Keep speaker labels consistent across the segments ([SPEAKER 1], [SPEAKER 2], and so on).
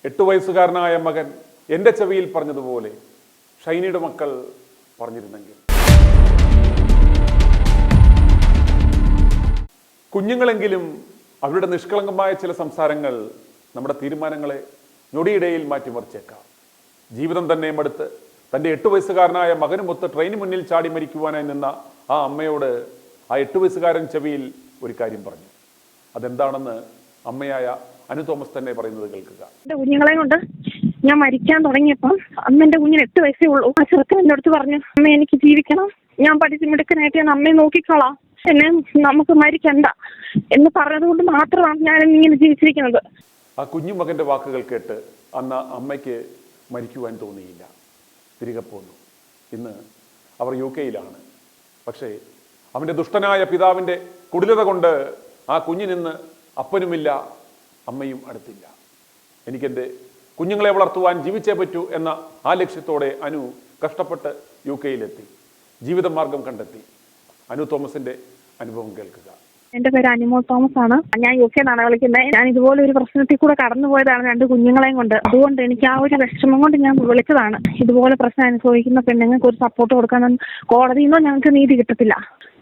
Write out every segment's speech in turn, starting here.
[SPEAKER 1] 8 വയസ്സുകാരനായ മകൻ എൻ്റെ ചെവിയിൽ പറഞ്ഞതുപോലെ ഷൈനിയുടെ മക്കൾ പറഞ്ഞിരുന്നെങ്കിൽ. കുഞ്ഞുങ്ങളെങ്കിലും അവരുടെ നിഷ്കളങ്കമായ ചില സംസാരങ്ങൾ നമ്മുടെ തീരുമാനങ്ങളെ ഞൊടിയിടയിൽ മാറ്റിമറിച്ചേക്കാം. ജീവിതം തന്നെ മടുത്ത് തൻ്റെ 8 വയസ്സുകാരനായ മകനുമൊത്ത് ട്രെയിന് മുന്നിൽ ചാടി മരിക്കുവാനായി നിന്ന ആ അമ്മയോട് ആ 8 വയസ്സുകാരൻ ചെവിയിൽ ഒരു കാര്യം പറഞ്ഞു. അതെന്താണെന്ന് അമ്മയായ അനു തോമസ് തന്നെ പറയുന്നത് കേൾക്കുക.
[SPEAKER 2] എന്റെ കുഞ്ഞുങ്ങളെ കൊണ്ട് ഞാൻ മരിക്കാൻ തുടങ്ങിയപ്പം അന്ന് എന്റെ കുഞ്ഞിന് 8 വയസ്സേ ഉള്ളൂ. ആ ചെറുക്കൻ എന്റെ അടുത്ത് പറഞ്ഞു, അമ്മ എനിക്ക് ജീവിക്കണം, ഞാൻ പഠിച്ച് മിടുക്കനായിട്ട് ഞാൻ അമ്മയെ നോക്കിക്കോളാം, എന്നെ നമുക്ക് മരിക്കണ്ട എന്ന് പറഞ്ഞതുകൊണ്ട് മാത്രമാണ് ഞാൻ ഇങ്ങനെ ജീവിച്ചിരിക്കുന്നത്.
[SPEAKER 1] ആ കുഞ്ഞു മകന്റെ വാക്കുകൾ കേട്ട് അന്ന് അമ്മയ്ക്ക് മരിക്കുവാൻ തോന്നിയില്ല. തിരികെ പോന്നു. ഇന്ന് അവർ UK-യിലാണ്. പക്ഷേ അവൻ്റെ ദുഷ്ടനായ പിതാവിൻ്റെ കുടിലത കൊണ്ട് ആ കുഞ്ഞിനിന്ന് അപ്പനുമില്ല, അമ്മയും അടുത്തില്ല. എനിക്കെൻ്റെ കുഞ്ഞുങ്ങളെ വളർത്തുവാൻ ജീവിച്ചേ പറ്റൂ എന്ന ആ ലക്ഷ്യത്തോടെ അനു കഷ്ടപ്പെട്ട് UK-യിലെത്തി. ജീവിതമാർഗം കണ്ടെത്തി. അനു തോമസിന്റെ അനുഭവം കേൾക്കുക.
[SPEAKER 2] എന്റെ പേര് അനുമോൾ തോമസ് ആണ്. ഞാൻ UK-ന്നാണ് വിളിക്കുന്നത്. ഞാൻ ഇതുപോലെ ഒരു പ്രശ്നത്തിൽ കൂടെ കടന്നുപോയതാണ് 2 കുഞ്ഞുങ്ങളെയും കൊണ്ട്. അതുകൊണ്ട് എനിക്ക് ആ ഒരു വിഷമം കൊണ്ട് ഞാൻ വിളിച്ചതാണ്. ഇതുപോലെ പ്രശ്നം അനുഭവിക്കുന്ന പെണ്ണുങ്ങൾക്ക് ഒരു സപ്പോർട്ട് കൊടുക്കാൻ കോടതിയിൽ നിന്നോ ഞങ്ങൾക്ക് നീതി കിട്ടത്തില്ല,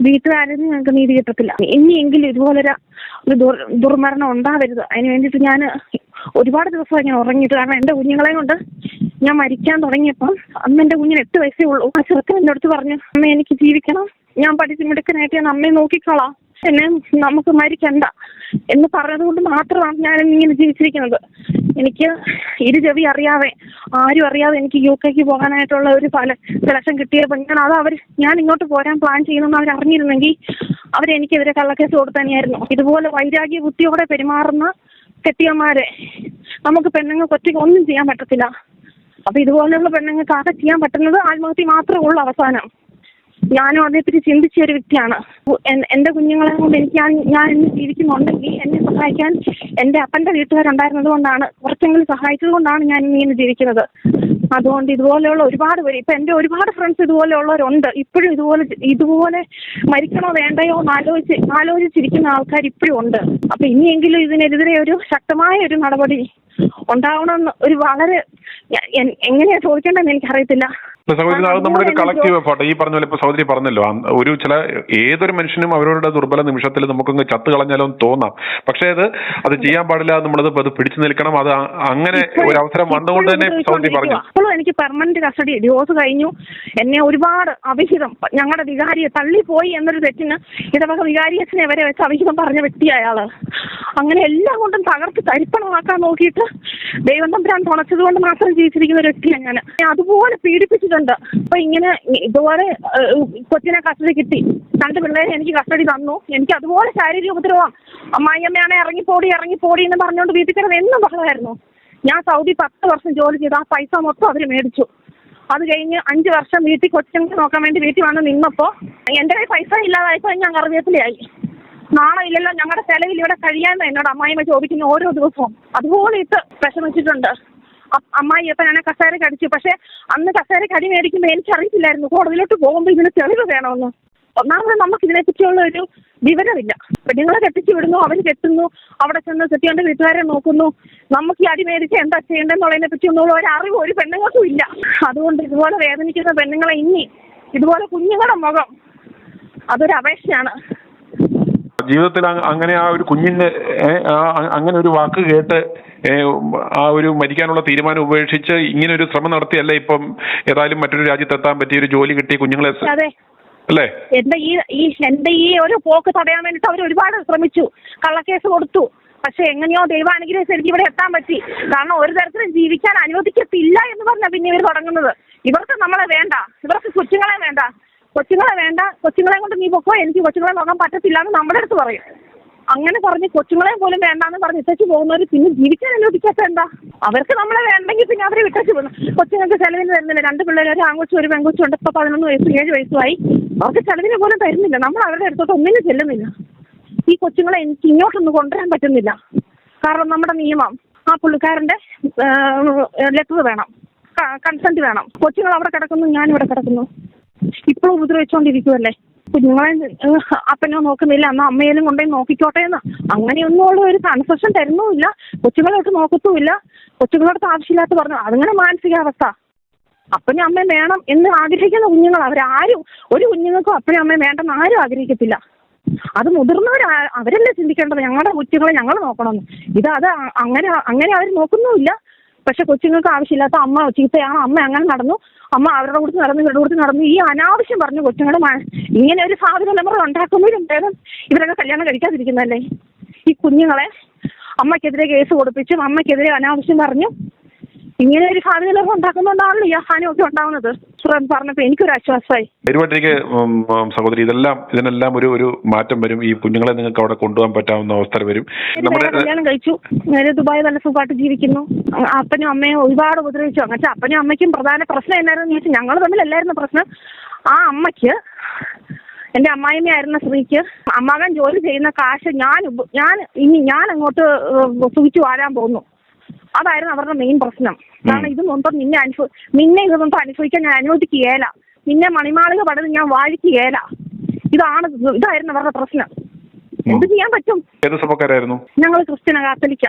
[SPEAKER 2] വീട്ടുകാരിൽ നിന്ന് ഞങ്ങൾക്ക് നീതി കിട്ടത്തില്ല. ഇനിയെങ്കിലും ഇതുപോലൊരു ദുർമരണം ഉണ്ടാവരുത്. അതിന് വേണ്ടിയിട്ട് ഞാൻ ഒരുപാട് ദിവസം ഞാൻ ഉറങ്ങിയിട്ട്, കാരണം എന്റെ കുഞ്ഞുങ്ങളെ കൊണ്ട് ഞാൻ മരിക്കാൻ തുടങ്ങിയപ്പം അന്ന് എന്റെ കുഞ്ഞിന് 8 വയസ്സേ ഉള്ളൂ. ആ ചെറുക്കൻ എന്റെ അടുത്ത് പറഞ്ഞു, അമ്മ എനിക്ക് ജീവിക്കണം, ഞാൻ പഠിച്ച് മിടുക്കനായിട്ട് ഞാൻ അമ്മയെ നോക്കിക്കോളാം, എന്നെ നമുക്ക് മരിക്കണ്ട എന്ന് പറഞ്ഞതുകൊണ്ട് മാത്രമാണ് ഞാൻ ഇങ്ങനെ ജീവിച്ചിരിക്കുന്നത്. എനിക്ക് ചെവി അറിയാതെ, ആരും അറിയാതെ എനിക്ക് UK-ക്ക് പോകാനായിട്ടുള്ള ഒരു സെലക്ഷൻ കിട്ടിയപ്പോൾ ഞാൻ ഇങ്ങോട്ട് പോരാൻ പ്ലാൻ ചെയ്യുന്നെന്ന് അവർ അറിഞ്ഞിരുന്നെങ്കിൽ അവരെനിക്കെതിരെ കള്ളക്കേസ് കൊടുത്തന്നെയായിരുന്നു. ഇതുപോലെ വൈരാഗ്യ ബുദ്ധിയോടെ പെരുമാറുന്ന കെട്ടിയന്മാരെ നമുക്ക് പെണ്ണുങ്ങൾക്ക് ഒറ്റയ്ക്ക് ഒന്നും ചെയ്യാൻ പറ്റത്തില്ല. അപ്പൊ ഇതുപോലെയുള്ള പെണ്ണുങ്ങൾക്ക് ആകെ ചെയ്യാൻ പറ്റുന്നത് ആത്മഹത്യ മാത്രമേ ഉള്ളൂ അവസാനം. ഞാനും അതേപ്പറ്റി ചിന്തിച്ച ഒരു വ്യക്തിയാണ്. എന്റെ കുഞ്ഞുങ്ങളെ കൊണ്ട് ഞാൻ ഇന്ന് ജീവിക്കുന്നുണ്ടെങ്കിൽ എന്നെ സഹായിക്കാൻ എന്റെ അപ്പന്റെ വീട്ടുകാരുണ്ടായിരുന്നത് കൊണ്ടാണ്, കുറച്ചെങ്കിലും സഹായിച്ചത് കൊണ്ടാണ് ഞാൻ ഇങ്ങനെ ജീവിക്കുന്നത്. അതുകൊണ്ട് ഇതുപോലെയുള്ള ഒരുപാട് പേര്, ഇപ്പൊ എന്റെ ഒരുപാട് ഫ്രണ്ട്സ് ഇതുപോലെയുള്ളവരുണ്ട്. ഇപ്പോഴും ഇതുപോലെ മരിക്കണോ വേണ്ടയോ എന്ന് ആലോചിച്ചിരിക്കുന്ന ആൾക്കാർ ഇപ്പോഴും ഉണ്ട്. അപ്പൊ ഇനിയെങ്കിലും ഇതിനെതിരെ ഒരു ശക്തമായ ഒരു നടപടി ഉണ്ടാവണമെന്ന് വളരെ എങ്ങനെയാ ചോദിക്കേണ്ടതെന്ന് എനിക്കറിയത്തില്ല.
[SPEAKER 3] സഹോദരി, അത് നമ്മുടെ ഒരു കളക്റ്റീവ് എഫേർട്ട്. ഈ പറഞ്ഞ പോലെ ഇപ്പൊ സഹോദരി പറഞ്ഞല്ലോ, ഒരു ഏതൊരു മനുഷ്യനും അവരവരുടെ ദുർബല നിമിഷത്തിൽ നമുക്കങ്ങ് ചത്തു കളഞ്ഞാലോ എന്ന് തോന്നാം. പക്ഷേ അത് ചെയ്യാൻ പാടില്ല, നമ്മളത് പിടിച്ചു നിൽക്കണം. അത് അങ്ങനെ ഒരു അവസരം വന്നുകൊണ്ട് തന്നെ സഹോദരി പറഞ്ഞു.
[SPEAKER 2] അപ്പോഴും എനിക്ക് പെർമനന്റ് കസ്റ്റഡി, ഡിവോഴ്സ് കഴിഞ്ഞു. എന്നെ ഒരുപാട് അവിഹിതം, ഞങ്ങളുടെ വികാരിയെ തള്ളിപ്പോയി എന്നൊരു തെറ്റിന് ഇടവക വികാരിയച്ഛനെ വരെ വെച്ച് അവിഹിതം പറഞ്ഞ വ്യക്തിയായാള്. അങ്ങനെ എല്ലാം കൊണ്ടും തകർത്ത് തരിപ്പണമാക്കാൻ നോക്കിയിട്ട് ദൈവം തമ്പുരാൻ തുണച്ചത് കൊണ്ട് മാത്രം ജീവിച്ചിരിക്കുന്ന ഒരു വ്യക്തിയാണ് ഞാൻ. അതുപോലെ പീഡിപ്പിച്ചിട്ടുണ്ട്. അപ്പൊ ഇങ്ങനെ ഇതുപോലെ കൊച്ചിനെ കസ്റ്റഡി കിട്ടി, 2 പിള്ളേരെ എനിക്ക് കസ്റ്റഡി തന്നു. എനിക്ക് അതുപോലെ ശാരീരിക ഉപദ്രവം, അമ്മായിയമ്മയാണ് ഇറങ്ങിപ്പോടി എന്ന് പറഞ്ഞുകൊണ്ട് വീട്ടിൽ കിടന്ന് എന്നും ബഹളമായിരുന്നു. ഞാൻ സൗദി 10 വർഷം ജോലി ചെയ്ത് ആ പൈസ മൊത്തം അവർ മേടിച്ചു. അത് കഴിഞ്ഞ് 5 വർഷം വീട്ടിൽ കൊച്ചിനെ നോക്കാൻ വേണ്ടി വീട്ടിൽ വന്ന് നിന്നപ്പോ എന്റെ കയ്യിൽ പൈസ ഇല്ലാതായപ്പോ ഞാൻ കറുവേപ്പിലയായി. നാളെ ഇല്ലല്ലോ ഞങ്ങളുടെ ചെലവിൽ ഇവിടെ കഴിയാന്ന് എന്നോട് അമ്മായിമ്മ ചോദിക്കുന്ന ഓരോ ദിവസവും. അതുപോലെ ഇട്ട് വിഷമിച്ചിട്ടുണ്ട്. അമ്മായി അപ്പൊ ഞാൻ കസേരക്ക് അടിച്ചു. പക്ഷെ അന്ന് കസേരക്ക് അടി മേടിക്കുമ്പോൾ എനിക്കറിയില്ലായിരുന്നു കോടതിയിലോട്ട് പോകുമ്പോൾ ഇതിന് തെളിവ് വേണമെന്ന്. ഒന്നാമത് നമുക്ക് ഇതിനെ പറ്റിയുള്ള ഒരു വിവരമില്ല. പെണ്ണുങ്ങളെ കെട്ടിച്ചു വിടുന്നു, അവർ കെട്ടുന്നു, അവിടെ ചെന്ന് കെട്ടിയോണ്ട് വീട്ടുകാരെ നോക്കുന്നു. നമുക്ക് ഈ അടി മേടിച്ച് എന്താ ചെയ്യേണ്ടതെന്നുള്ളതിനെ പറ്റി ഒന്നും ഒരു അറിവ് ഒരു പെണ്ണുങ്ങൾക്കും ഇല്ല. അതുകൊണ്ട് ഇതുപോലെ വേദനിക്കുന്ന പെണ്ണുങ്ങളെ ഇനി ഇതുപോലെ കുഞ്ഞുങ്ങളുടെ മുഖം അതൊരു അപേക്ഷയാണ്.
[SPEAKER 3] ജീവിതത്തിൽ അങ്ങനെ ആ ഒരു കുഞ്ഞിന്റെ അങ്ങനെ ഒരു വാക്ക് കേട്ട് ആ ഒരു മരിക്കാനുള്ള തീരുമാനം ഉപേക്ഷിച്ച് ഇങ്ങനെ ഒരു ശ്രമം നടത്തിയല്ലേ ഇപ്പം ഏതായാലും മറ്റൊരു രാജ്യത്തെത്താൻ പറ്റിയ ഒരു ജോലി കിട്ടി കുഞ്ഞുങ്ങളെ അല്ലേ?
[SPEAKER 2] എന്റെ ഈ ഒരു പോക്ക് തടയാൻ വേണ്ടിട്ട് അവർ ഒരുപാട് ശ്രമിച്ചു, കള്ളക്കേസ് കൊടുത്തു. പക്ഷെ എങ്ങനെയോ ദൈവാനുഗ്രഹിച്ച് എനിക്ക് ഇവിടെ എത്താൻ പറ്റി. കാരണം ഒരു തരത്തിലും ജീവിക്കാൻ അനുവദിക്കത്തില്ല എന്ന് പറഞ്ഞാൽ പിന്നെ ഇവർ തുടങ്ങുന്നത്. ഇവർക്ക് നമ്മളെ വേണ്ട, ഇവർക്ക് കൊച്ചുങ്ങളെ വേണ്ട, കൊച്ചുങ്ങളെ കൊണ്ട് നീ പൊക്കോ, എനിക്ക് കൊച്ചുങ്ങളെ നോക്കാൻ പറ്റത്തില്ല എന്ന് നമ്മുടെ അടുത്ത് പറയും. അങ്ങനെ പറഞ്ഞ് കൊച്ചുങ്ങളെ പോലും വേണ്ടാന്ന് പറഞ്ഞ് ഇട്ടു പോകുന്നവർ പിന്നെ ജീവിക്കാൻ അനുവദിക്കാത്ത എന്താ? അവർക്ക് നമ്മളെ വേണ്ടെങ്കിൽ പിന്നെ അവരെ വിട്ടു പോകുന്നു. കൊച്ചുങ്ങൾക്ക് ചെലവിന് തരുന്നില്ല. 2 പിള്ളേർ, ഒരു ആൺകൊച്ചും ഒരു പെൺകൊച്ചും ഉണ്ട്. ഇപ്പൊ 11 വയസ്സും 7 വയസ്സുമായി. അവർക്ക് ചെലവിന് പോലും തരുന്നില്ല. നമ്മൾ അവരുടെ അടുത്തോട്ട് ഒന്നിനും ചെല്ലുന്നില്ല. ഈ കൊച്ചുങ്ങളെ എനിക്ക് ഇങ്ങോട്ടൊന്നും കൊണ്ടുവരാൻ പറ്റുന്നില്ല. കാരണം നമ്മുടെ നിയമം, ആ പുള്ളിക്കാരന്റെ ലെറ്റർ വേണം, കൺസെന്റ് വേണം. കൊച്ചുങ്ങൾ അവിടെ കിടക്കുന്നു, ഞാനിവിടെ കിടക്കുന്നു. ഇപ്പോഴും ഉപദ്രവിച്ചുകൊണ്ടിരിക്കുവല്ലേ. കുഞ്ഞുങ്ങളെ അപ്പനോ നോക്കുന്നില്ല, അന്ന് അമ്മയിലും കൊണ്ടുപോയി നോക്കിക്കോട്ടെ എന്ന് അങ്ങനെയൊന്നും ഉള്ള ഒരു കൺസെഷൻ തരുന്നുമില്ല. കൊച്ചുങ്ങളോട്ട് നോക്കത്തുമില്ല. കൊച്ചുങ്ങളടുത്ത് ആവശ്യമില്ലാത്ത പറഞ്ഞു. അതങ്ങനെ മാനസികാവസ്ഥ. അപ്പനും അമ്മയും വേണം എന്ന് ആഗ്രഹിക്കുന്ന കുഞ്ഞുങ്ങൾ അവരാരും, ഒരു കുഞ്ഞുങ്ങൾക്കും അപ്പനും അമ്മയും വേണ്ടെന്ന് ആരും ആഗ്രഹിക്കത്തില്ല. അത് മുതിർന്നവർ അവരല്ലേ ചിന്തിക്കേണ്ടത്, ഞങ്ങളുടെ കുട്ടികളെ ഞങ്ങൾ നോക്കണമെന്ന്. അത് അങ്ങനെ അവർ നോക്കുന്നുമില്ല. പക്ഷെ കൊച്ചുങ്ങൾക്ക് ആവശ്യമില്ലാത്ത അമ്മ ചീത്തയാണ്, അമ്മ അങ്ങനെ നടന്നു, അമ്മ അവരുടെ കൂടെ നടന്നു, ഇവരുടെ കൂടെ നടന്നു, ഈ അനാവശ്യം പറഞ്ഞു കൊച്ചുങ്ങളുടെ ഇങ്ങനെ ഒരു സാധന തലമുറ ഉണ്ടാക്കുന്നതിലും ഭേദം ഇവരൊക്കെ കല്യാണം കഴിക്കാതിരിക്കുന്നതല്ലേ. ഈ കുഞ്ഞുങ്ങളെ അമ്മയ്ക്കെതിരെ കേസ് കൊടുപ്പിച്ചും അമ്മയ്ക്കെതിരെ അനാവശ്യം പറഞ്ഞു ഇങ്ങനെ ഒരു ഭാവിയിലൊക്കെ ഉണ്ടാക്കുന്നതുകൊണ്ടാണല്ലോ ഈ ഹാനിയൊക്കെ ഉണ്ടാവുന്നത്. പറഞ്ഞപ്പോ എനിക്കൊരു ആശ്വാസമായി.
[SPEAKER 3] ഒരുപാട്ടിലേക്ക് സഹോദരി, ഇതിനെല്ലാം ഒരു മാറ്റം വരും. ഈ കുഞ്ഞുങ്ങളെ നിങ്ങൾക്ക് അവിടെ കൊണ്ടുപോകാൻ പറ്റാവുന്ന അവസ്ഥ വരും.
[SPEAKER 2] കല്യാണം കഴിച്ചു, ദുബായ് നല്ല സുഖമായിട്ട് ജീവിക്കുന്നു. അപ്പനും അമ്മയും ഒരുപാട് ഉപദ്രവിച്ചു. അങ്ങനെ അപ്പനും അമ്മയ്ക്കും പ്രധാന പ്രശ്നം എന്നായിരുന്നു ചോദിച്ചാൽ ഞങ്ങൾ തമ്മിലല്ലായിരുന്നു പ്രശ്നം. ആ അമ്മയ്ക്ക്, എന്റെ അമ്മായിമ്മയായിരുന്ന സ്ത്രീക്ക് മകൻ ജോലി ചെയ്യുന്ന കാശ് ഞാൻ അങ്ങോട്ട് സൂക്ഷിച്ചു വാരാൻ പോകുന്നു. അതായിരുന്നു അവരുടെ മെയിൻ പ്രശ്നം. കാരണം ഇത് നൊന്തം നിന്നെ ഇതൊന്നും അനുഭവിക്കാൻ ഞാൻ അനുവദിക്കുകയില്ല, നിന്നെ മണിമാളിക പടന്ന് ഞാൻ വാഴിക്കുകയില്ല. ഇതായിരുന്നു അവരുടെ പ്രശ്നം. എന്ത് ചെയ്യാൻ പറ്റും?
[SPEAKER 3] ഏത് സഭക്കാരായിരുന്നു?
[SPEAKER 2] ഞങ്ങൾ ക്രിസ്ത്യന കാത്തലിക്ക.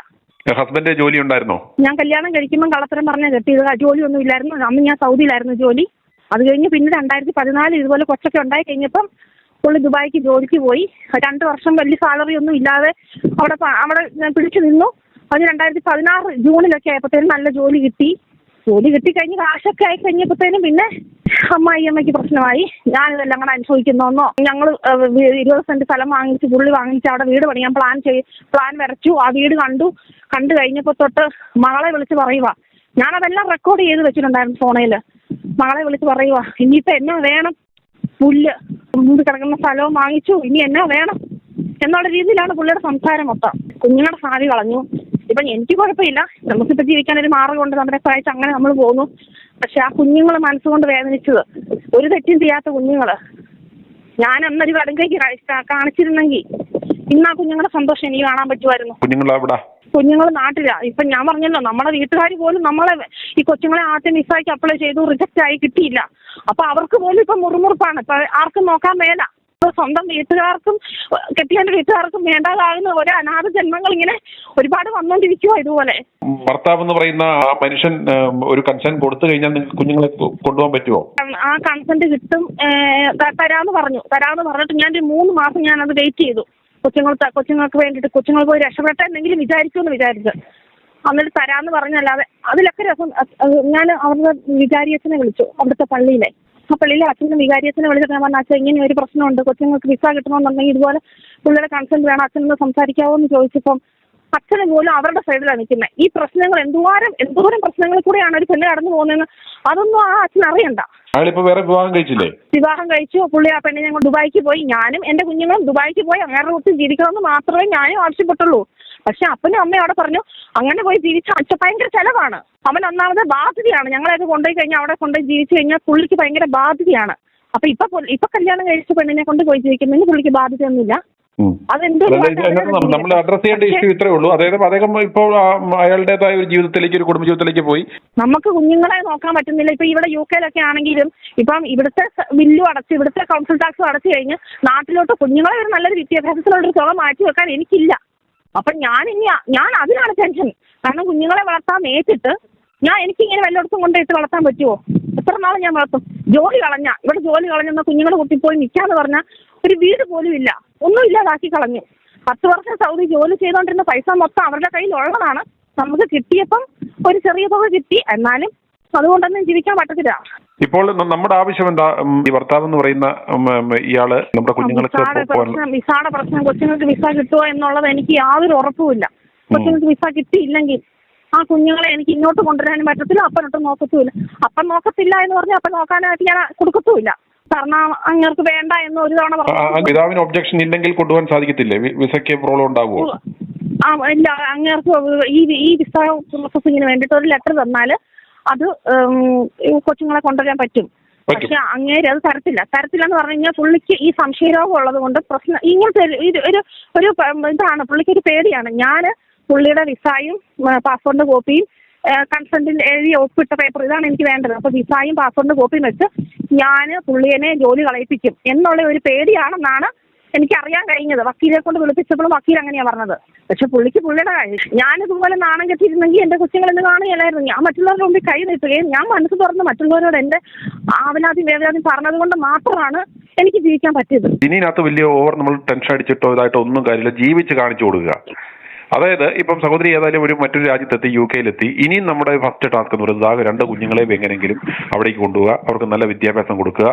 [SPEAKER 3] ഹസ്ബൻഡ് ജോലി ഉണ്ടായിരുന്നോ?
[SPEAKER 2] ഞാൻ കല്യാണം കഴിക്കുമ്പോൾ കള്ളത്തരം പറഞ്ഞാൽ കെട്ടിയത്. ജോലിയൊന്നും ഇല്ലായിരുന്നു. അന്ന് ഞാൻ സൗദിയിലായിരുന്നു ജോലി. അത് കഴിഞ്ഞ് പിന്നെ 2014 ഇതുപോലെ കൊച്ചൊക്കെ ഉണ്ടായി കഴിഞ്ഞപ്പം പുള്ളി ദുബായിക്ക് ജോലിക്ക് പോയി. 2 വർഷം വലിയ സാലറി ഒന്നും ഇല്ലാതെ അവിടെ പിടിച്ചു നിന്നു. അത് 2016 ജൂണിലൊക്കെ ആയപ്പോഴത്തേനും നല്ല ജോലി കിട്ടിക്കഴിഞ്ഞ് കാശൊക്കെ ആയി കഴിഞ്ഞപ്പോഴത്തേനും പിന്നെ അമ്മയ്ക്ക് പ്രശ്നമായി. ഞാനിതെല്ലാം കൂടെ അനുഭവിക്കുന്നോന്നോ. ഞങ്ങൾ 20 സെന്റ് സ്ഥലം പുള്ളി വാങ്ങിച്ച് അവിടെ വീട് പണിയാൻ പ്ലാൻ വരച്ചു. ആ വീട് കണ്ടു കഴിഞ്ഞപ്പോൾ തൊട്ട് മകളെ വിളിച്ച് പറയുക. ഞാനതെല്ലാം റെക്കോർഡ് ചെയ്ത് വെച്ചിട്ടുണ്ടായിരുന്നു ഫോണില്. മകളെ വിളിച്ച് പറയുക, ഇനിയിപ്പോൾ എന്നാ വേണം, പുല്ല് മുമ്പ് കിടക്കുന്ന സ്ഥലവും വാങ്ങിച്ചു, ഇനി എന്നാ വേണം എന്നുള്ള രീതിയിലാണ് പുള്ളിയുടെ സംസാരം മൊത്തം. കുഞ്ഞുങ്ങളുടെ ഭാവി കളഞ്ഞു. ഇപ്പം എനിക്ക് കുഴപ്പമില്ല, നമുക്കിപ്പോൾ ജീവിക്കാനൊരു മാർഗമുണ്ട്, നമ്മുടെ സഹായിച്ച് അങ്ങനെ നമ്മൾ പോകുന്നു. പക്ഷെ ആ കുഞ്ഞുങ്ങൾ മനസ്സുകൊണ്ട് വേദനിച്ചത്, ഒരു തെറ്റും ചെയ്യാത്ത കുഞ്ഞുങ്ങൾ. ഞാൻ അന്നൊരു കടുങ്കൈക്ക് കാണിച്ചിരുന്നെങ്കിൽ ഇന്ന് ആ കുഞ്ഞുങ്ങളുടെ സന്തോഷം എനിക്ക് കാണാൻ പറ്റുമായിരുന്നു. കുഞ്ഞുങ്ങൾ നാട്ടിലാ. ഇപ്പം ഞാൻ പറഞ്ഞല്ലോ, നമ്മുടെ വീട്ടുകാർ പോലും നമ്മളെ ഈ കൊച്ചുങ്ങളെ ആദ്യം മിസ്സാക്കി അപ്ലൈ ചെയ്തു, റിജക്റ്റ് ആയി കിട്ടിയില്ല. അപ്പൊ അവർക്ക് പോലും ഇപ്പം മുറുമുറുപ്പാണ്. ഇപ്പൊ ആർക്കും നോക്കാൻ മേല. സ്വന്തം വീട്ടുകാർക്കും കെട്ടിയന്റെ വീട്ടുകാർക്കും വേണ്ടാതാകുന്ന ഒരു അനാഥ ജന്മങ്ങൾ ഇങ്ങനെ ഒരുപാട് വന്നുകൊണ്ടിരിക്കുവോ ഇതുപോലെ.
[SPEAKER 3] ഭർത്താവ് എന്ന് പറയുന്ന ആ മനുഷ്യൻ ഒരു കൺസെൻ കൊടുത്തു കഴിഞ്ഞാൽ നിങ്ങൾക്ക് കുഞ്ഞുങ്ങളെ കൊണ്ടുപോകാൻ പറ്റുമോ?
[SPEAKER 2] ആ കൺസെന്റ് കിട്ടും, തരാന്ന് പറഞ്ഞിട്ട് ഞാൻ 3 മാസം ഞാനത് വെയിറ്റ് ചെയ്തു. കൊച്ചുങ്ങൾക്ക് വേണ്ടിയിട്ട്, കൊച്ചുങ്ങൾ പോയി രക്ഷപ്പെട്ട എന്തെങ്കിലും വിചാരിക്കുമെന്ന് വിചാരിച്ചു. എന്നിട്ട് തരാന്ന് പറഞ്ഞല്ലാതെ അതിലൊക്കെ രസം. ഞാൻ അവരുടെ വികാരിയച്ഛനെ വിളിച്ചു, അവിടുത്തെ പള്ളിയിലെ. ആ പള്ളിയിലെ അച്ഛനും വികാരിയച്ഛനെ വിളിച്ചിട്ട് ഞാൻ പറഞ്ഞ, അച്ഛൻ ഇങ്ങനെ ഒരു പ്രശ്നമുണ്ട്, കൊച്ചുങ്ങൾക്ക് വിസ കിട്ടണമെന്നുണ്ടെങ്കിൽ ഇതുപോലെ പുള്ളിയുടെ കൺസെന്റ് വേണം, അച്ഛനൊന്ന് സംസാരിക്കാവോ എന്ന് ചോദിച്ചപ്പം അച്ഛന് പോലും അവരുടെ സൈഡിലാണ് നിൽക്കുന്നത്. ഈ പ്രശ്നങ്ങൾ എന്തോരം പ്രശ്നങ്ങളിൽ കൂടെയാണ് ഒരു പെണ്ണ് കടന്നു പോകുന്നതെന്ന് അതൊന്നും ആ അച്ഛൻ അറിയണ്ട. വിവാഹം കഴിച്ചു. പുള്ളി ആ പെണ്ണിനെ കൊണ്ട് ദുബായിക്ക് പോയി. ഞാനും എന്റെ കുഞ്ഞുങ്ങളും ദുബായിക്ക് പോയി അങ്ങനെ ഒത്തിരി ജീവിക്കണമെന്ന് മാത്രമേ ഞാനും ആവശ്യപ്പെട്ടുള്ളൂ. പക്ഷെ അപ്പനും അമ്മയും അവിടെ പറഞ്ഞു, അങ്ങനെ പോയി ജീവിച്ച അച്ഛൻ ഭയങ്കര ചെലവാണ്. അവൻ ഒന്നാമത് ബാധ്യതയാണ്. ഞങ്ങളെയൊക്കെ കൊണ്ടുപോയി കഴിഞ്ഞാൽ അവിടെ കൊണ്ടുപോയി ജീവിച്ചു കഴിഞ്ഞാൽ പുള്ളിക്ക് ഭയങ്കര ബാധ്യതയാണ്. അപ്പൊ ഇപ്പൊ കല്യാണം കഴിച്ച പെണ്ണിനെ കൊണ്ട് പോയി ജീവിക്കുന്നതിന് പുള്ളിക്ക് ബാധ്യതയൊന്നുമില്ല.
[SPEAKER 3] നമ്മൾ അഡ്രസ് ചെയ്യേണ്ട ഇഷ്യൂ ഇത്രേ ഉള്ളൂ. അതായത് അദ്ദേഹം ഇപ്പോൾ അയാളുടേതായ ഒരു ജീവിതത്തിലേക്ക്, ഒരു കുടുംബ ജീവിതത്തിലേക്ക് പോയി. നമുക്ക്
[SPEAKER 2] കുഞ്ഞുങ്ങളെ നോക്കാൻ പറ്റുന്നില്ല. ഇപ്പൊ ഇവിടെ UK ആണെങ്കിലും ഇപ്പം ഇവിടുത്തെ ബില്ലും അടച്ച്, ഇവിടുത്തെ കൗൺസിൽ ടാക്സും അടച്ചു കഴിഞ്ഞ് നാട്ടിലോട്ട് കുഞ്ഞുങ്ങളെ ഒരു നല്ലൊരു വിദ്യാഭ്യാസത്തിലോട്ട് തുക മാറ്റി വെക്കാൻ എനിക്കില്ല. അപ്പൊ ഞാൻ അതിനാണ് ടെൻഷൻ. കാരണം കുഞ്ഞുങ്ങളെ വളർത്താൻ നേരിട്ട് എനിക്കിങ്ങനെ വല്ലയിടത്തും കൊണ്ടിട്ട് വളർത്താൻ പറ്റുമോ? എത്ര നാൾ ഞാൻ വളർത്തും? ഇവിടെ ജോലി കളഞ്ഞെന്ന കുഞ്ഞുങ്ങളുടെ കുട്ടി പോയി നിൽക്കാന്ന് പറഞ്ഞാൽ ഒരു വീട് പോലും ഇല്ല, ഒന്നും ഇല്ലാതാക്കി കളഞ്ഞു. 10 വർഷം സൗദി ജോലി ചെയ്തുകൊണ്ടിരുന്ന പൈസ മൊത്തം അവരുടെ കയ്യിൽ ഉള്ളതാണ്. നമുക്ക് കിട്ടിയപ്പം ഒരു ചെറിയ തുക കിട്ടി, എന്നാലും അതുകൊണ്ടൊന്നും ജീവിക്കാൻ പറ്റത്തില്ല.
[SPEAKER 3] ഇപ്പോൾ നമ്മുടെ ആവശ്യം എന്താ? ഈ ഭർത്താവ് എന്ന് പറയുന്ന ഇയാള് നമ്മുടെ കുഞ്ഞുങ്ങൾക്ക്
[SPEAKER 2] വിസയുടെ പ്രശ്നം, കൊച്ചുങ്ങൾക്ക് വിസ കിട്ടുമോ എന്നുള്ളത് എനിക്ക് യാതൊരു ഉറപ്പുമില്ല. കൊച്ചുങ്ങൾക്ക് വിസ കിട്ടിയില്ലെങ്കിൽ ആ കുഞ്ഞുങ്ങളെ എനിക്ക് ഇങ്ങോട്ട് കൊണ്ടുവരാനും പറ്റത്തില്ല, അപ്പനൊട്ടും നോക്കത്തുമില്ല. അപ്പം നോക്കത്തില്ല എന്ന് പറഞ്ഞാൽ അപ്പം നോക്കാനായിട്ട് ഞാൻ കൊടുക്കത്തുമില്ല. കാരണം അങ്ങേർക്ക് വേണ്ട എന്ന് ഒരു തവണ പറഞ്ഞു.
[SPEAKER 3] പിതാവിന് ഒബ്ജക്ഷൻ ഇല്ലെങ്കിൽ കൊണ്ടുപോകാൻ സാധിക്കത്തില്ലേ? വിസയ്ക്ക് പ്രോബ്ലം ഉണ്ടാവുമോ?
[SPEAKER 2] ഇല്ല, അങ്ങേർക്ക് ഈ വിസ പ്രോസസിങ്ങിന് വേണ്ടിയിട്ട് ഒരു ലെറ്റർ തന്നാൽ അത് കൊച്ചുങ്ങളെ കൊണ്ടുവരാൻ പറ്റും. പക്ഷെ അങ്ങേര് അത് തരത്തില്ല എന്ന് പറഞ്ഞു കഴിഞ്ഞാൽ പുള്ളിക്ക് ഈ സംശയരോഗം ഉള്ളത് കൊണ്ട് പ്രശ്നം ഇങ്ങനത്തെ ഒരു ഇതാണ്. പുള്ളിക്ക് ഒരു പേടിയാണ്. ഞാൻ പുള്ളിയുടെ വിസയും പാസ്പോർട്ടിന്റെ കോപ്പിയും കൺസെന്റിൽ എഴുതി ഒപ്പിട്ട പേപ്പർ, ഇതാണ് എനിക്ക് വേണ്ടത്. അപ്പൊ വിസയും പാസ്പോർട്ടിന്റെ കോപ്പിയും വെച്ച് ഞാൻ പുള്ളിയെ ജോലി കളയിപ്പിക്കും എന്നുള്ള ഒരു പേടിയാണെന്നാണ് എനിക്കറിയാൻ കഴിഞ്ഞത്. വക്കീലെ കൊണ്ട് വിളിപ്പിച്ചപ്പോഴും വക്കീൽ അങ്ങനെയാണ് പറഞ്ഞത്. പക്ഷെ പുള്ളിക്ക് പുള്ളിയുടെ കാര്യം. ഞാനിതുപോലെ നാണം കെട്ടിയിരുന്നെങ്കിൽ എന്റെ കൊച്ചുങ്ങളെന്ന് കാണുകയല്ലായിരുന്നു. ഞാൻ മറ്റുള്ളവരുടെ മുമ്പിൽ കൈ നീട്ടുകയും ഞാൻ മനസ്സ് തുറന്ന് മറ്റുള്ളവരോട് എന്റെ ആവലാതി വേദനാതി പറഞ്ഞത് കൊണ്ട് മാത്രമാണ് എനിക്ക് ജീവിക്കാൻ പറ്റിയത്.
[SPEAKER 3] ഇതിനകത്ത് വലിയ ഓവർ നമ്മൾ ടെൻഷൻ അടിച്ചിട്ടോ ഇതായിട്ടോ ഒന്നും കാര്യമില്ല. ജീവിച്ച് കാണിച്ചു കൊടുക്കുക. അതായത് ഇപ്പം സഹോദരി ഏതായാലും മറ്റൊരു രാജ്യത്തെത്തി, UK-യിലെത്തി. ഇനിയും നമ്മുടെ ഫസ്റ്റ് ടാസ്ക് എന്ന് പറയുന്നത് ആകെ 2 കുഞ്ഞുങ്ങളെയും എങ്ങനെയെങ്കിലും അവിടേക്ക് കൊണ്ടുപോവുക, അവർക്ക് നല്ല വിദ്യാഭ്യാസം കൊടുക്കുക,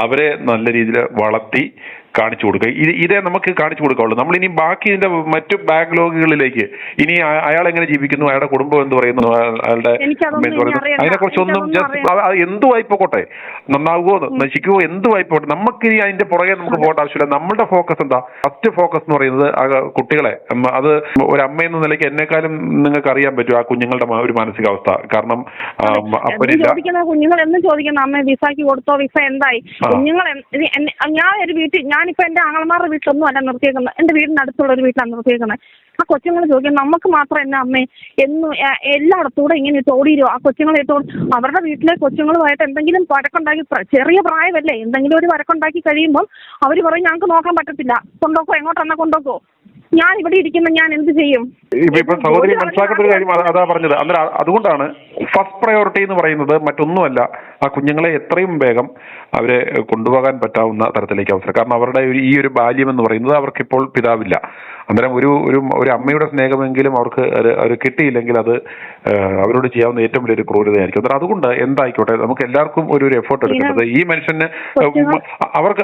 [SPEAKER 3] അവരെ നല്ല രീതിയിൽ വളർത്തി കാണിച്ചു കൊടുക്കുക. ഇതേ നമുക്ക് കാണിച്ചു കൊടുക്കാവുള്ളൂ. നമ്മൾ ഇനി ബാക്കി ഇതിന്റെ മറ്റു ബാക്ക്ലോഗുകളിലേക്ക് ഇനി അയാൾ എങ്ങനെ ജീവിക്കുന്നു, അയാളുടെ കുടുംബം എന്ത് പറയുന്നു, അയാളുടെ അതിനെക്കുറിച്ചൊന്നും ജസ്റ്റ് എന്തുവായിപ്പോട്ടെ, നന്നാവുകയോ നശിക്കുവോ എന്തുവായിപ്പോട്ടെ, നമുക്ക് ഇനി അതിന്റെ പുറകെ നമുക്ക് പോകേണ്ട ആവശ്യമില്ല. നമ്മളുടെ ഫോക്കസ് എന്താ? ഫസ്റ്റ് ഫോക്കസ് എന്ന് പറയുന്നത് കുട്ടികളെ. അത് ഒരു അമ്മ എന്ന നിലയ്ക്ക് എന്നെക്കാളും നിങ്ങൾക്ക് അറിയാൻ പറ്റും ആ കുഞ്ഞുങ്ങളുടെ ഒരു മാനസികാവസ്ഥ. കാരണം അപ്പനില്ല,
[SPEAKER 2] കുഞ്ഞുങ്ങൾ എന്നും ചോദിക്കുന്ന അമ്മ വിസയ്ക്ക് കൊടുത്തോ, വിസ എന്തായി, കുഞ്ഞുങ്ങൾ ഞാൻ ഒരു വീട്ടിൽ ഞാനിപ്പോ എന്റെ ആങ്ങളമാരുടെ വീട്ടിലൊന്നും അല്ല നിർത്തിയേക്കുന്നത്, എന്റെ വീടിന്റെ അടുത്തുള്ള ഒരു വീട്ടിലാണ് നിർത്തിയേക്കുന്നത്. ആ കൊച്ചുങ്ങൾ ചോദിക്കും നമുക്ക് മാത്രം എന്നെ അമ്മേ എന്നും എല്ലായിടത്തൂടെ ഇങ്ങനെ ഇട്ട് ഓടിയിരുമോ? ആ കൊച്ചുങ്ങളെ ഇട്ടോ അവരുടെ വീട്ടിലെ കൊച്ചുങ്ങളുമായിട്ട് എന്തെങ്കിലും വഴക്കുണ്ടാക്കി, ചെറിയ പ്രായമല്ലേ, എന്തെങ്കിലും ഒരു വഴക്കുണ്ടാക്കി കഴിയുമ്പോൾ അവർ പറയും ഞങ്ങൾക്ക് നോക്കാൻ പറ്റത്തില്ല, കൊണ്ടോക്കോ, എങ്ങോട്ടെന്നാ കൊണ്ടോക്കോ. ഞാൻ ഇവിടെ ഇരിക്കുന്ന ഞാൻ എന്ത് ചെയ്യും?
[SPEAKER 3] ഇപ്പൊ സഹോദരി മനസ്സിലാക്കേണ്ട ഒരു കാര്യം അതാ പറഞ്ഞത്. അന്നേരം അതുകൊണ്ടാണ് ഫസ്റ്റ് പ്രയോറിറ്റി എന്ന് പറയുന്നത് മറ്റൊന്നുമല്ല, ആ കുഞ്ഞുങ്ങളെ എത്രയും വേഗം അവരെ കൊണ്ടുപോകാൻ പറ്റാവുന്ന തരത്തിലേക്ക് അവസരം. കാരണം അവരുടെ ഈ ഒരു ബാല്യം എന്ന് പറയുന്നത് അവർക്കിപ്പോൾ പിതാവില്ല. അന്നേരം ഒരു അമ്മയുടെ സ്നേഹമെങ്കിലും അവർക്ക് കിട്ടിയില്ലെങ്കിൽ അത് അവരോട് ചെയ്യാവുന്ന ഏറ്റവും വലിയൊരു ക്രൂരതയായിരിക്കും. അന്നേരം അതുകൊണ്ട് എന്തായിക്കോട്ടെ, നമുക്ക് എല്ലാവർക്കും ഒരു എഫേർട്ട് എടുക്കേണ്ടത് ഈ മനുഷ്യന് അവർക്ക്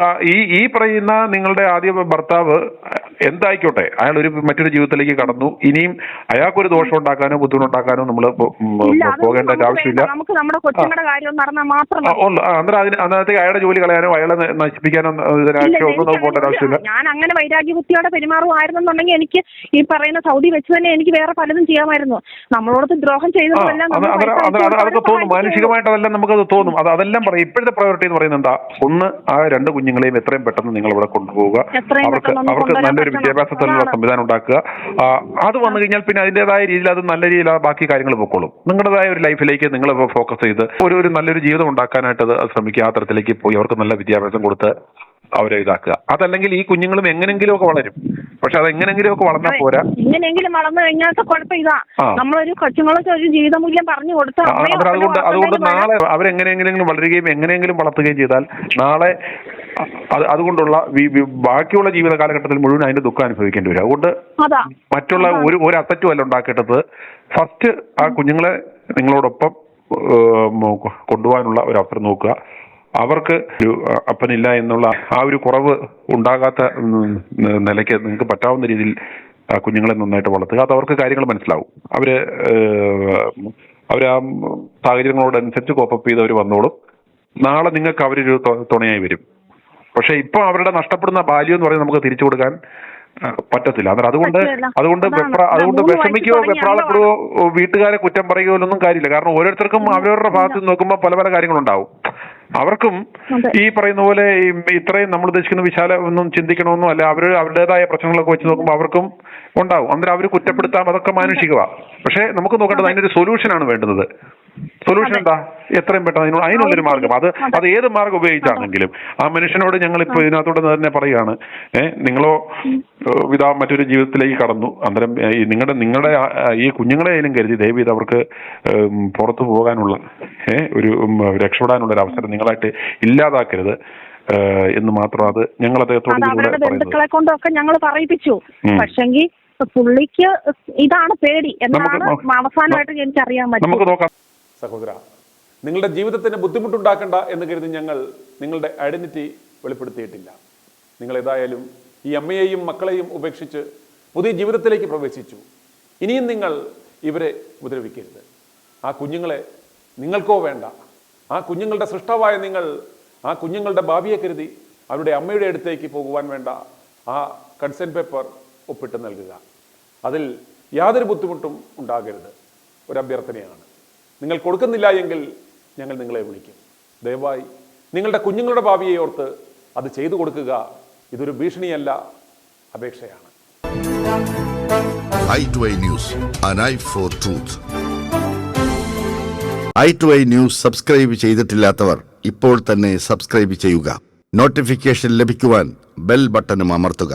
[SPEAKER 3] ഈ പറയുന്ന നിങ്ങളുടെ ആദ്യ ഭർത്താവ് എന്തായിക്കോട്ടെ, അയാൾ മറ്റൊരു ജീവിതത്തിലേക്ക് കടന്നു. ഇനിയും അയാൾക്കൊരു ദോഷം ഉണ്ടാക്കാനോ ബുദ്ധിമുട്ടുണ്ടാക്കാനോ നമ്മൾ പോകേണ്ട ആവശ്യമില്ല. അന്നേരത്തേക്ക് അയാളുടെ ജോലി കളയാനോ അയാളെ നശിപ്പിക്കാനോ ഒന്നും പോകേണ്ട ആവശ്യമില്ല.
[SPEAKER 2] ഞാൻ അങ്ങനെ വൈരാഗ്യ ബുദ്ധിയോടെ പെരുമാറുമായിരുന്നുണ്ടെങ്കിൽ എനിക്ക് ഈ പറയുന്ന സൗദി വെച്ച് തന്നെ എനിക്ക് വേറെ പലതും ചെയ്യാമായിരുന്നു. നമ്മളോട് ദ്രോഹം ചെയ്തതെല്ലാം
[SPEAKER 3] അതൊക്കെ തോന്നും, മാനുഷികമായിട്ട് അതെല്ലാം നമുക്കത് തോന്നും. അതെല്ലാം പറയും. ഇപ്പോഴത്തെ പ്രയോറിറ്റി എന്ന് പറയുന്നത് എന്താ? ഒന്ന്, ആ 2 കുഞ്ഞുങ്ങളെയും എത്രയും പെട്ടെന്ന് നിങ്ങൾ ഇവിടെ കൊണ്ടുപോവുക, അവർക്ക് നല്ലൊരു വിദ്യാഭ്യാസത്തിനുള്ള സംവിധാനം ഉണ്ടാക്കുക. അത് വന്നു കഴിഞ്ഞാൽ പിന്നെ അതിൻ്റെതായ രീതിയിൽ അത് നല്ല രീതിയിൽ ബാക്കി കാര്യങ്ങൾ പൊക്കോളും. നിങ്ങളുടേതായ ഒരു ലൈഫിലേക്ക് നിങ്ങൾ ഫോക്കസ് ചെയ്ത് ഒരു നല്ലൊരു ജീവിതം ഉണ്ടാക്കാനായിട്ട് അത് ശ്രമിക്കുക. ആ തരത്തിലേക്ക് പോയി അവർക്ക് നല്ല വിദ്യാഭ്യാസം കൊടുത്ത് അവരെ ഇതാക്കുക. അതല്ലെങ്കിൽ ഈ കുഞ്ഞുങ്ങളും എങ്ങനെങ്കിലും ഒക്കെ വളരും. പക്ഷെ അത് എങ്ങനെങ്കിലും ഒക്കെ വളർന്നാൽ പോരാ.
[SPEAKER 2] എങ്ങനെയെങ്കിലും വളർന്നു കഴിഞ്ഞാൽ കുഴപ്പം ഇതാ, നമ്മളൊരു കൊച്ചുങ്ങൾക്ക് ഒരു ജീവിതമൂല്യം പറഞ്ഞു കൊടുത്താൽ
[SPEAKER 3] അതുകൊണ്ട് നാളെ അവരെങ്ങനെയെങ്കിലും വളരുകയും എങ്ങനെയെങ്കിലും വളർത്തുകയും ചെയ്താൽ നാളെ അതുകൊണ്ടുള്ള ബാക്കിയുള്ള ജീവിത കാലഘട്ടത്തിൽ മുഴുവൻ അതിന്റെ ദുഃഖം അനുഭവിക്കേണ്ടി വരും. അതുകൊണ്ട് മറ്റുള്ള ഒരു അസറ്റും അല്ല ഉണ്ടാക്കേണ്ടത്. ഫസ്റ്റ് ആ കുഞ്ഞുങ്ങളെ നിങ്ങളോടൊപ്പം കൊണ്ടുപോകാനുള്ള ഒരു അവസരം നോക്കുക. അവർക്ക് ഒരു അപ്പനില്ല എന്നുള്ള ആ ഒരു കുറവ് ഉണ്ടാകാത്ത നിലയ്ക്ക് നിങ്ങൾക്ക് പറ്റാവുന്ന രീതിയിൽ കുഞ്ഞുങ്ങളെ നന്നായിട്ട് വളർത്തുക. അത് അവർക്ക് കാര്യങ്ങൾ മനസ്സിലാവും. അവർ ആ സാഹചര്യങ്ങളോടനുസരിച്ച് കോപ്പപ്പ് ചെയ്ത് അവർ വന്നോളും. നാളെ നിങ്ങൾക്ക് അവരൊരു തുണയായി വരും. പക്ഷെ ഇപ്പൊ അവരുടെ നഷ്ടപ്പെടുന്ന ബാല്യം എന്ന് പറയുന്നത് നമുക്ക് തിരിച്ചു കൊടുക്കാൻ പറ്റത്തില്ല. അതുകൊണ്ട് വിഷമിക്കുകയോ വെപ്രാളപ്പെടുകയോ വീട്ടുകാരെ കുറ്റം പറയുകയോ ഒന്നും കാര്യമില്ല. കാരണം ഓരോരുത്തർക്കും അവരവരുടെ ഭാഗത്ത് നിന്ന് നോക്കുമ്പോൾ പല പല കാര്യങ്ങളുണ്ടാവും. അവർക്കും ഈ പറയുന്ന പോലെ ഇത്രയും നമ്മൾ ഉദ്ദേശിക്കുന്ന വിശാലം ഒന്നും ചിന്തിക്കണമെന്നോ അല്ല, അവരുടേതായ പ്രശ്നങ്ങളൊക്കെ വെച്ച് നോക്കുമ്പോൾ അവർക്കും ഉണ്ടാവും. അന്നേരം അവർ കുറ്റപ്പെടുത്താം, അതൊക്കെ മാനുഷികമാണ്. പക്ഷെ നമുക്ക് നോക്കേണ്ടത് അതിനൊരു സൊല്യൂഷനാണ് വേണ്ടുന്നത്. സൊല്യൂഷൻ എന്താ? എത്രയും പെട്ടെന്ന് അതിനുള്ളൊരു മാർഗം. അത് ഏത് മാർഗം ഉപയോഗിച്ചാണെങ്കിലും ആ മനുഷ്യനോട് ഞങ്ങൾ ഇപ്പോൾ ഇതിനകത്തോടെ തന്നെ പറയുകയാണ്, നിങ്ങളോ മറ്റൊരു ജീവിതത്തിലേക്ക് കടന്നു. അന്നേരം നിങ്ങളുടെ ഈ കുഞ്ഞുങ്ങളെയായാലും കരുതി ദയവീത് അവർക്ക് പുറത്തു പോകാനുള്ള ഒരു രക്ഷപ്പെടാനുള്ള ഒരു അവസരം നിങ്ങളായിട്ട് ഇല്ലാതാക്കരുത് എന്ന് മാത്രം അത് ഞങ്ങൾ അദ്ദേഹത്തോട്
[SPEAKER 2] ബന്ധുക്കളെ കൊണ്ടൊക്കെ ഞങ്ങൾ പറയിപ്പിച്ചു. പക്ഷെങ്കിൽ പുള്ളിക്ക് ഇതാണ് പേടി എന്നാണ് അവസാനമായിട്ട് എനിക്ക് അറിയാൻ പറ്റും.
[SPEAKER 3] നമുക്ക് നോക്കാം.
[SPEAKER 1] സഹോദര, നിങ്ങളുടെ ജീവിതത്തിന് ബുദ്ധിമുട്ടുണ്ടാക്കണ്ട എന്ന് കരുതി ഞങ്ങൾ നിങ്ങളുടെ ഐഡന്റിറ്റി വെളിപ്പെടുത്തിയിട്ടില്ല. നിങ്ങൾ ഏതായാലും ഈ അമ്മയെയും മക്കളെയും ഉപേക്ഷിച്ച് പുതിയ ജീവിതത്തിലേക്ക് പ്രവേശിച്ചു. ഇനിയും നിങ്ങൾ ഇവരെ ഉപദ്രവിക്കരുത്. ആ കുഞ്ഞുങ്ങളെ നിങ്ങൾക്കോ വേണ്ട. ആ കുഞ്ഞുങ്ങളുടെ സൃഷ്ടാവായ നിങ്ങൾ ആ കുഞ്ഞുങ്ങളുടെ ഭാവിയെ കരുതി അവരുടെ അമ്മയുടെ അടുത്തേക്ക് പോകുവാൻ വേണ്ട ആ കൺസെന്റ് പേപ്പർ ഒപ്പിട്ട് നൽകുക. അതിൽ യാതൊരു ബുദ്ധിമുട്ടും ഉണ്ടാകരുത്. ഒരു അഭ്യർത്ഥനയാണ്. നിങ്ങൾ കൊടുക്കുന്നില്ല എങ്കിൽ ഞങ്ങൾ നിങ്ങളെ വിളിക്കും. ദയവായി നിങ്ങളുടെ കുഞ്ഞുങ്ങളുടെ ഭാവിയെ ഓർത്ത് അത് ചെയ്തു കൊടുക്കുക. ഇതൊരു ഭീഷണിയല്ല, അപേക്ഷയാണ്.
[SPEAKER 4] i2i News, an eye for truth. i2i News subscribe ചെയ്തിട്ടില്ലാത്തവർ ഇപ്പോൾ തന്നെ സബ്സ്ക്രൈബ് ചെയ്യുക. നോട്ടിഫിക്കേഷൻ ലഭിക്കുവാൻ ബെൽ ബട്ടണും അമർത്തുക.